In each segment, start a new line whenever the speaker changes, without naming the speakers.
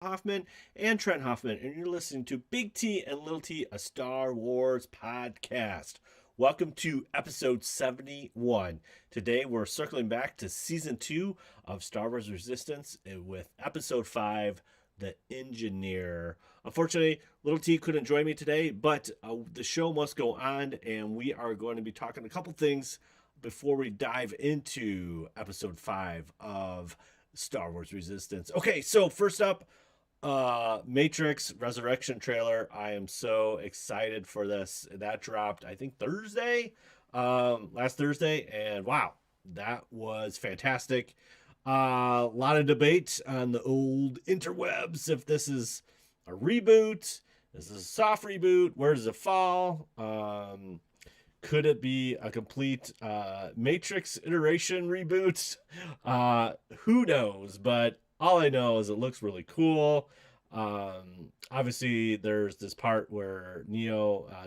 Hoffman and Trent Hoffman, and you're listening to Big T and Little T, a Star Wars podcast. Welcome to episode 71. Today we're circling back to season 2 of Star Wars Resistance with episode 5, The Engineer. Unfortunately, Little T couldn't join me today, but the show must go on, and we are going to be talking a couple things before we dive into episode 5 of Star Wars Resistance. Okay, so first up, Matrix Resurrection trailer. I am so excited for this. That dropped, I think, last Thursday, and wow, that was fantastic. A lot of debate on the old interwebs if this is a reboot, this is a soft reboot, where does it fall? Could it be a complete Matrix iteration reboot? Who knows? But all I know is it looks really cool. Obviously, there's this part where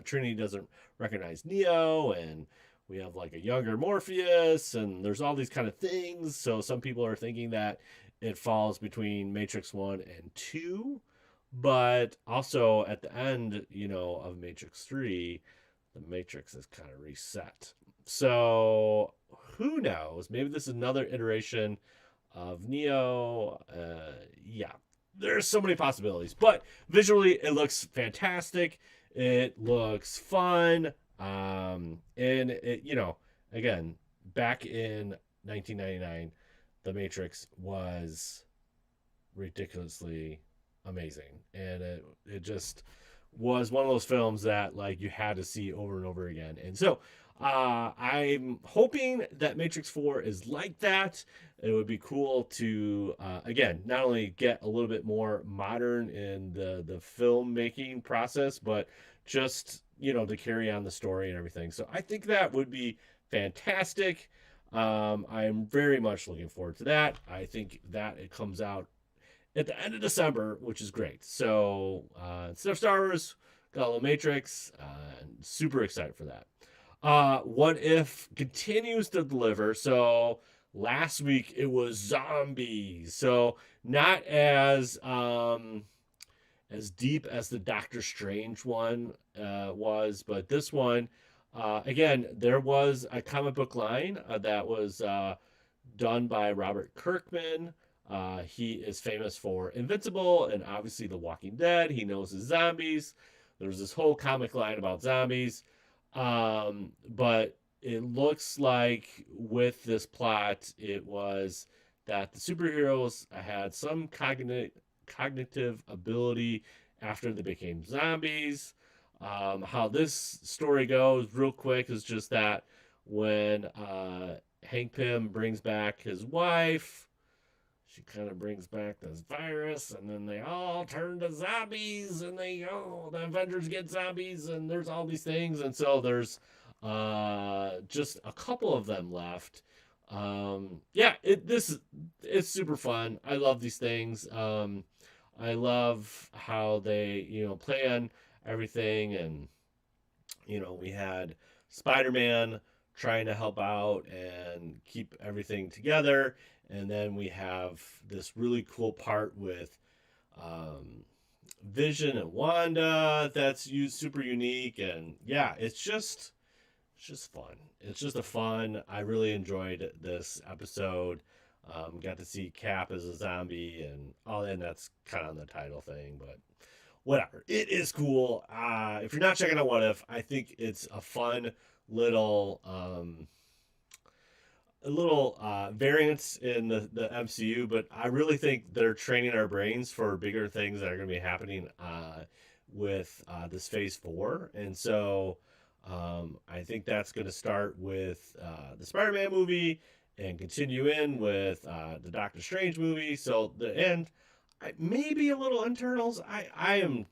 Trinity doesn't recognize Neo, and we have like a younger Morpheus, and there's all these kind of things. So some people are thinking that it falls between Matrix 1 and 2, but also at the end, of Matrix 3, the Matrix is kind of reset. So who knows? Maybe this is another iteration of Neo. Yeah, there's so many possibilities, but visually it looks fantastic. It looks fun. And it, again, back in 1999, The Matrix was ridiculously amazing, and it just was one of those films that like you had to see over and over again. And so I'm hoping that Matrix 4 is like that. It would be cool to again not only get a little bit more modern in the filmmaking process, but just to carry on the story and everything. So I think that would be fantastic. I'm very much looking forward to that. I think that it comes out at the end of December, which is great. So instead of Star Wars, got a little Matrix. Super excited for that. What If continues to deliver. So last week it was zombies. So not as deep as the Doctor Strange one was, but this one, again, there was a comic book line that was done by Robert Kirkman. He is famous for Invincible and obviously The Walking Dead. He knows his zombies. There's this whole comic line about zombies. But it looks like with this plot, it was that the superheroes had some cognitive ability after they became zombies. How this story goes, real quick, is just that when Hank Pym brings back his wife, she kind of brings back this virus, and then they all turn to zombies, and the Avengers get zombies, and there's all these things, and so there's just a couple of them left. Yeah, it's super fun. I love these things. I love how they plan everything, and we had Spider-Man trying to help out and keep everything together. And then we have this really cool part with Vision and Wanda that's super unique. And yeah, it's just fun. It's just a fun. I really enjoyed this episode. Got to see Cap as a zombie and all, and that's kind of the title thing, but whatever. It is cool. If you're not checking out What If, I think it's a fun little variance in the MCU, but I really think they're training our brains for bigger things that are going to be happening with this Phase 4. And so I think that's going to start with the Spider-Man movie and continue in with the Doctor Strange movie. So the end, maybe a little Internals. I'm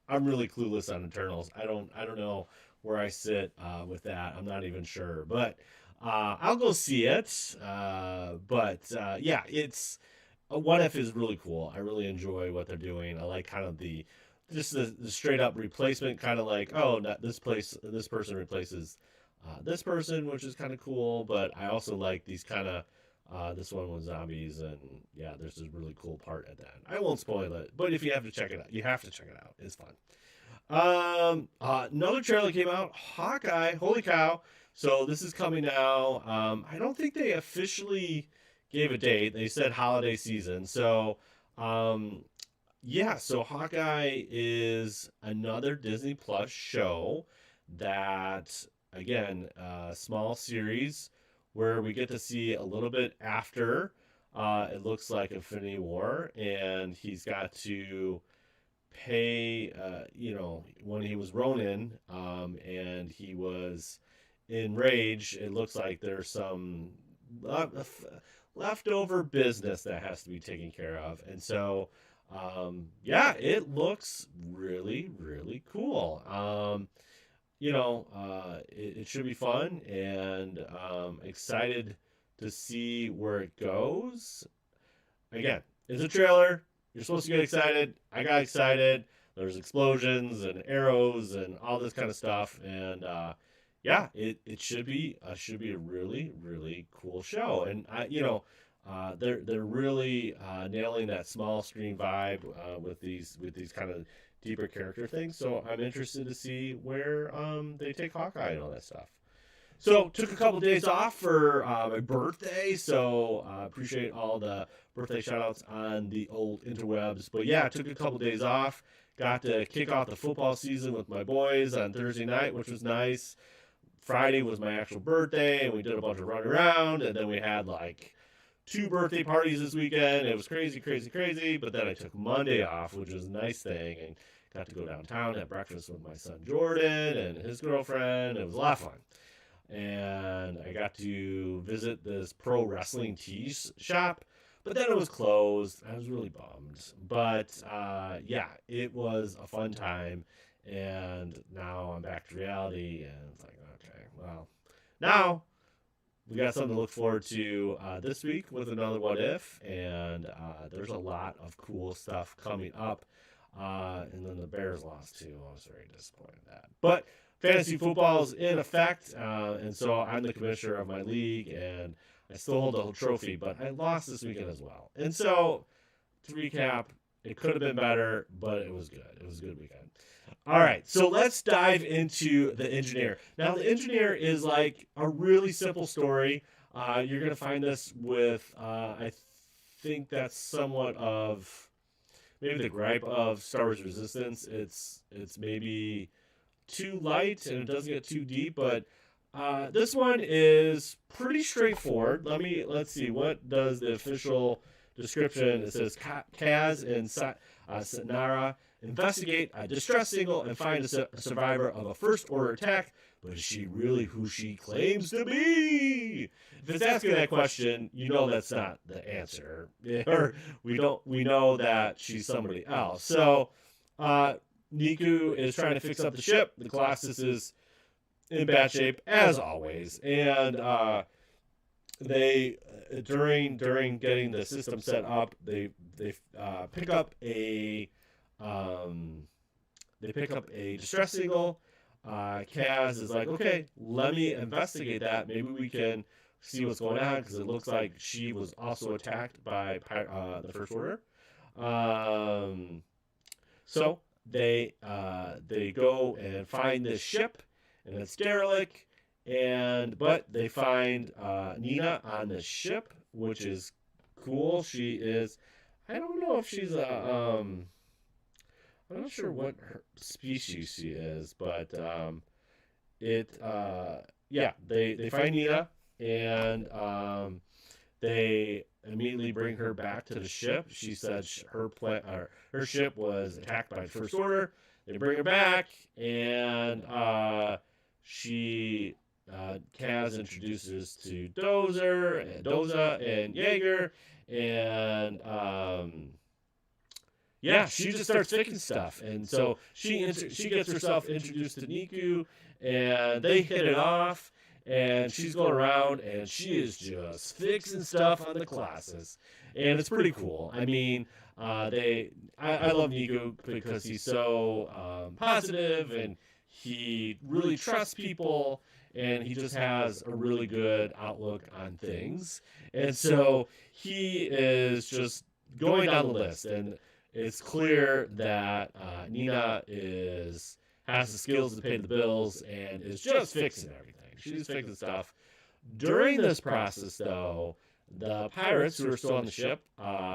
really clueless on Internals. I don't know where I sit with that. I'm not even sure, but I'll go see it. Yeah, it's What If is really cool. I really enjoy what they're doing. I like kind of the straight up replacement, kind of like, oh, not this person replaces this person, which is kind of cool. But I also like these kind of This one was zombies, and yeah, there's this really cool part at the end. I won't spoil it, but if you have to check it out, you have to check it out. It's fun. Another trailer came out, Hawkeye. Holy cow! So this is coming now. I don't think they officially gave a date. They said holiday season. So, yeah. So Hawkeye is another Disney Plus show that, again, small series where we get to see a little bit after. It looks like Infinity War, and he's got to pay, when he was Ronin, and he was enraged. It looks like there's some leftover business that has to be taken care of. And so, yeah, it looks really, really cool. It should be fun, and excited to see where it goes. Again, it's a trailer. You're supposed to get excited. I got excited. There's explosions and arrows and all this kind of stuff, and yeah, it should be a really, really cool show. And they're really nailing that small screen vibe with these kind of deeper character things. So I'm interested to see where they take Hawkeye and all that stuff. So took a couple days off for my birthday, so appreciate all the birthday shout-outs on the old interwebs. But yeah, took a couple days off. Got to kick off the football season with my boys on Thursday night, which was nice. Friday was my actual birthday, and we did a bunch of running around, and then we had like 2 birthday parties this weekend. It was crazy, crazy, crazy. But then I took Monday off, which was a nice thing, and got to go downtown, have breakfast with my son Jordan and his girlfriend. It was a lot of fun. And I got to visit this pro wrestling tees shop, but then it was closed. I was really bummed. But yeah, it was a fun time. And now I'm back to reality, and it's like, okay, well, now we got something to look forward to this week with another What If, and there's a lot of cool stuff coming up. And then the Bears lost too. I was very disappointed in that. But fantasy football is in effect, and so I'm the commissioner of my league, and I still hold the whole trophy, but I lost this weekend as well. And so, to recap, it could have been better, but it was good. It was a good weekend. All right, so let's dive into The Engineer. Now, The Engineer is like a really simple story. You're going to find this with, I think that's somewhat of maybe the gripe of Star Wars Resistance. It's maybe too light and it doesn't get too deep, but this one is pretty straightforward. Let's see, what does the official description? It says Kaz and Sanara investigate a distress signal and find a survivor of a first order attack, but is she really who she claims to be? If it's asking that question, you know that's not the answer. Or we know that she's somebody else. So Niku is trying to fix up the ship. The Colossus is in bad shape as always, and they during getting the system set up, they pick up a distress signal. Kaz is like, okay, let me investigate that. Maybe we can see what's going on, because it looks like she was also attacked by the First Order. So they go and find this ship, and it's derelict. But they find Nina on the ship, which is cool. She is, I don't know if she's I'm not sure what her species she is, but they find Nina, and they immediately bring her back to the ship. She said her ship was attacked by the First Order. They bring her back, and Kaz introduces to Doza and Jaeger, and she just starts fixing stuff, and so she gets herself introduced to Niku, and they hit it off, and she's going around, and she is just fixing stuff on the Colossus, and it's pretty cool. I mean, I love Niku because he's so positive, and he really trusts people, and he just has a really good outlook on things. And so he is just going down the list, and it's clear that Nina has the skills to pay the bills and is just fixing everything. She's fixing stuff. During this process, though, the pirates who are still on the ship,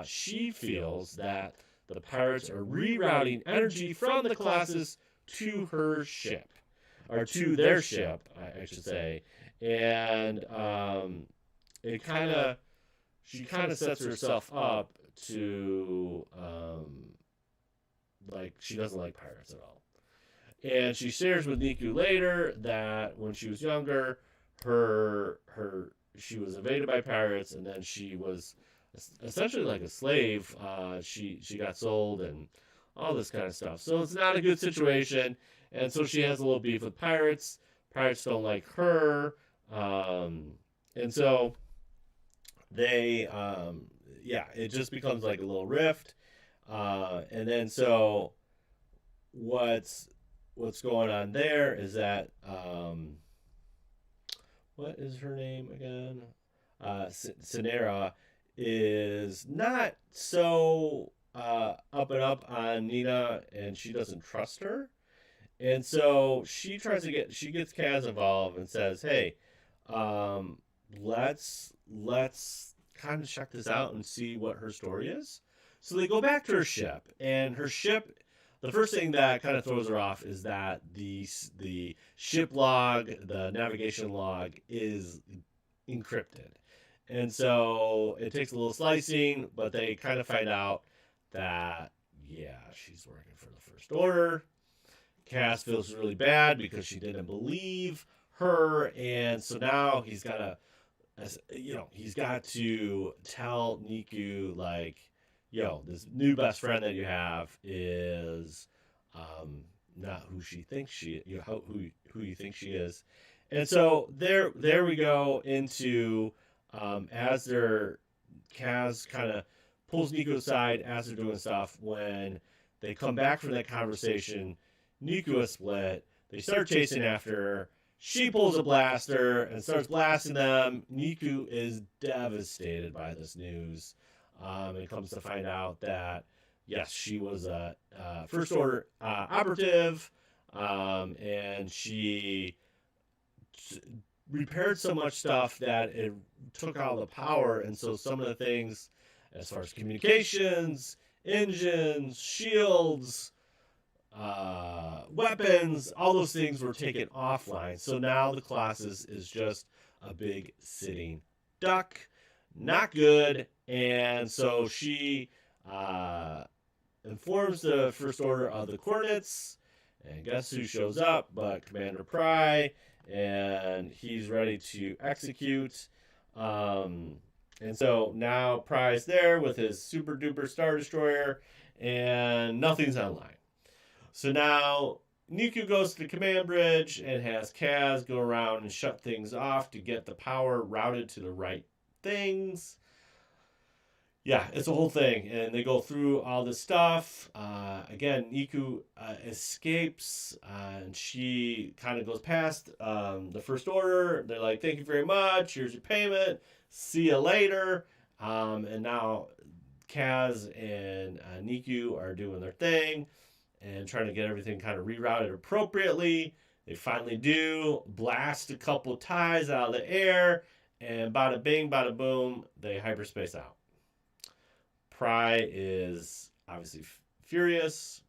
she feels that the pirates are rerouting energy from the Colossus to her ship, or to their ship, I should say. And it kind of, she kind of sets herself up to, like, she doesn't like pirates at all. And she shares with Niku later that when she was younger, she was invaded by pirates, and then she was essentially like a slave. She got sold and all this kind of stuff. So it's not a good situation, and so she has a little beef with pirates. Pirates don't like her, and so they, it just becomes like a little rift. And then so what's going on there is that what is her name again? Sinera is not so up and up on Nina, and she doesn't trust her. And so she gets Kaz involved and says, "Hey, let's kind of check this out and see what her story is." So they go back to her ship, and her ship, the first thing that kind of throws her off is that the ship log, the navigation log, is encrypted. And so it takes a little slicing, but they kind of find out that, yeah, she's working for the First Order. Cass feels really bad because she didn't believe her, and so now he's got to tell Niku, like, yo, this new best friend that you have is not who she thinks who you think she is. And so there we go into as they're, Kaz kind of pulls Niku aside as they're doing stuff. When they come back from that conversation, Niku is split. They start chasing after her. She pulls a blaster and starts blasting them. Niku is devastated by this news. And comes to find out that, yes, she was a First Order operative, and she repaired so much stuff that it took all the power. And so some of the things, as far as communications, engines, shields, weapons, all those things were taken offline. So now the Colossus is just a big sitting duck. Not good. And so she informs the First Order of the coordinates, and guess who shows up but Commander Pry, and he's ready to execute. And so now Pry's there with his super duper Star Destroyer, and nothing's online. So now Niku goes to the command bridge and has Kaz go around and shut things off to get the power routed to the right things. Yeah, it's a whole thing, and they go through all this stuff. Again, Niku escapes, and she kind of goes past the First Order. They're like, "Thank you very much. Here's your payment. See you later." And now Kaz and Niku are doing their thing and trying to get everything kind of rerouted appropriately. They finally do blast a couple ties out of the air, and bada bing, bada boom, they hyperspace out. Pry is obviously furious.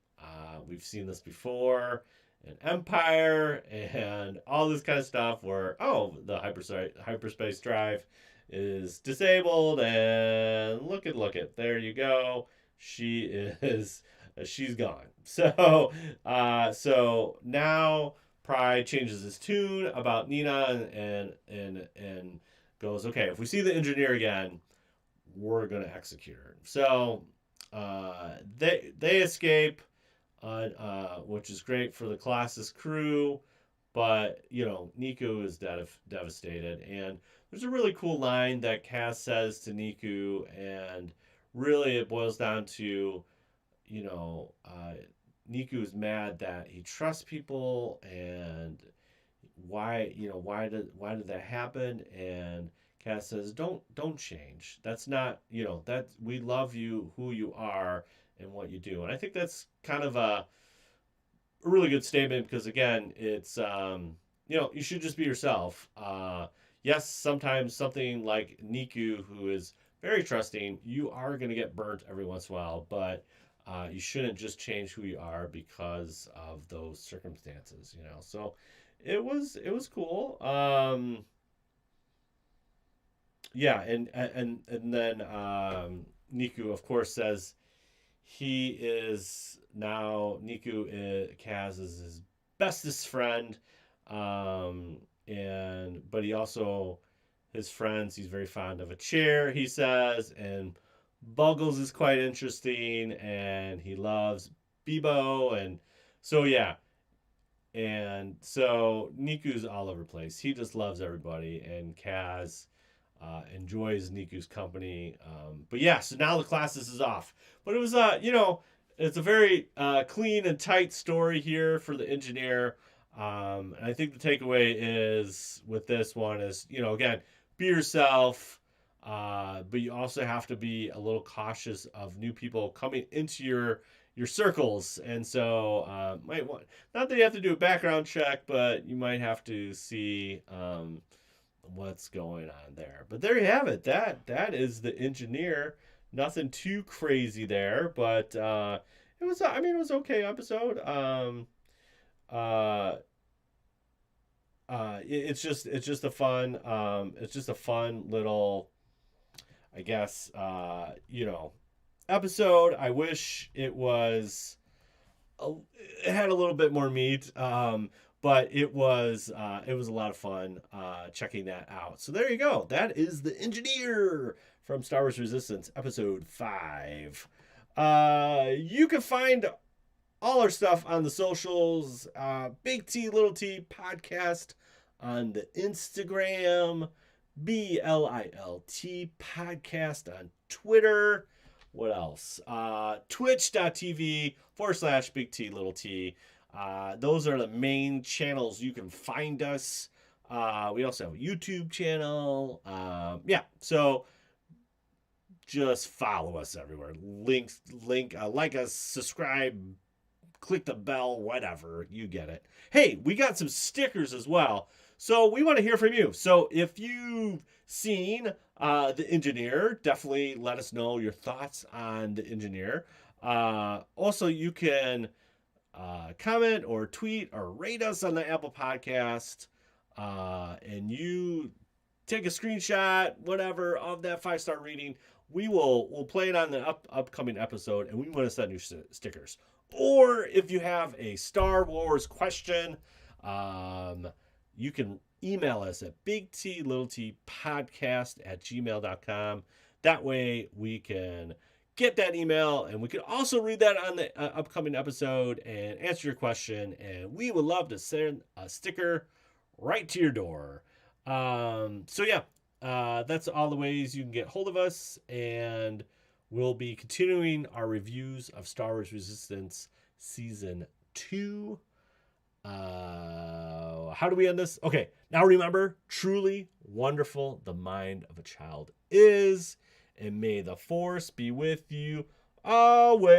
We've seen this before in Empire and all this kind of stuff where, the hyperspace drive is disabled, and look at, there you go. She's gone. So now Pry changes his tune about Nina and goes, okay, if we see the engineer again, we're going to execute her. So they escape, which is great for the Colossus crew, but, Niku is devastated. And there's a really cool line that Kaz says to Niku, and really it boils down to, Niku is mad that he trusts people, and why did that happen? And Kaz says, don't change. That's not, that we love you, who you are, and what you do. And I think that's kind of a really good statement, because again, it's you should just be yourself. Yes, sometimes something like Niku, who is very trusting, you are going to get burnt every once in a while, but you shouldn't just change who you are because of those circumstances. So it was cool. Yeah, and then Niku, of course, says he is now Niku. Kaz is his bestest friend, and but he also, his friends, he's very fond of a chair, he says, and Buggles is quite interesting, and he loves Bebo, and so yeah, and so Niku's all over the place. He just loves everybody, and Kaz enjoys Niku's company. But yeah, so now the classes is off. But it was, it's a very clean and tight story here for the engineer. And I think the takeaway is with this one is, again, be yourself. But you also have to be a little cautious of new people coming into your circles, and so might want, not that you have to do a background check, but you might have to see what's going on there. But there you have it. That is the engineer. Nothing too crazy there, but it was. I mean, it was okay episode. Uh, it's just a fun. It's just a fun little, I guess. Episode. I wish it had a little bit more meat. But it was a lot of fun checking that out. So there you go. That is the engineer from Star Wars Resistance, episode 5. You can find all our stuff on the socials. Big T, Little T podcast on the Instagram. BLILT podcast on Twitter. What else? Twitch.tv/Big T, Little T. Those are the main channels you can find us. We also have a YouTube channel. So just follow us everywhere. Like us, subscribe, click the bell, whatever. You get it. Hey, we got some stickers as well. So we want to hear from you. So if you've seen the engineer, definitely let us know your thoughts on the engineer. Also, you can comment or tweet or rate us on the Apple Podcast, and you take a screenshot, whatever, of that 5-star rating. We'll play it on the upcoming episode, and we want to send you stickers. Or if you have a Star Wars question, you can email us at bigtlittlepodcast@gmail.com. That way we can get that email, and we can also read that on the upcoming episode and answer your question, and we would love to send a sticker right to your door. That's all the ways you can get hold of us, and we'll be continuing our reviews of Star Wars Resistance Season 2. How do we end this? Okay, now remember, truly wonderful the mind of a child is, and may the Force be with you always.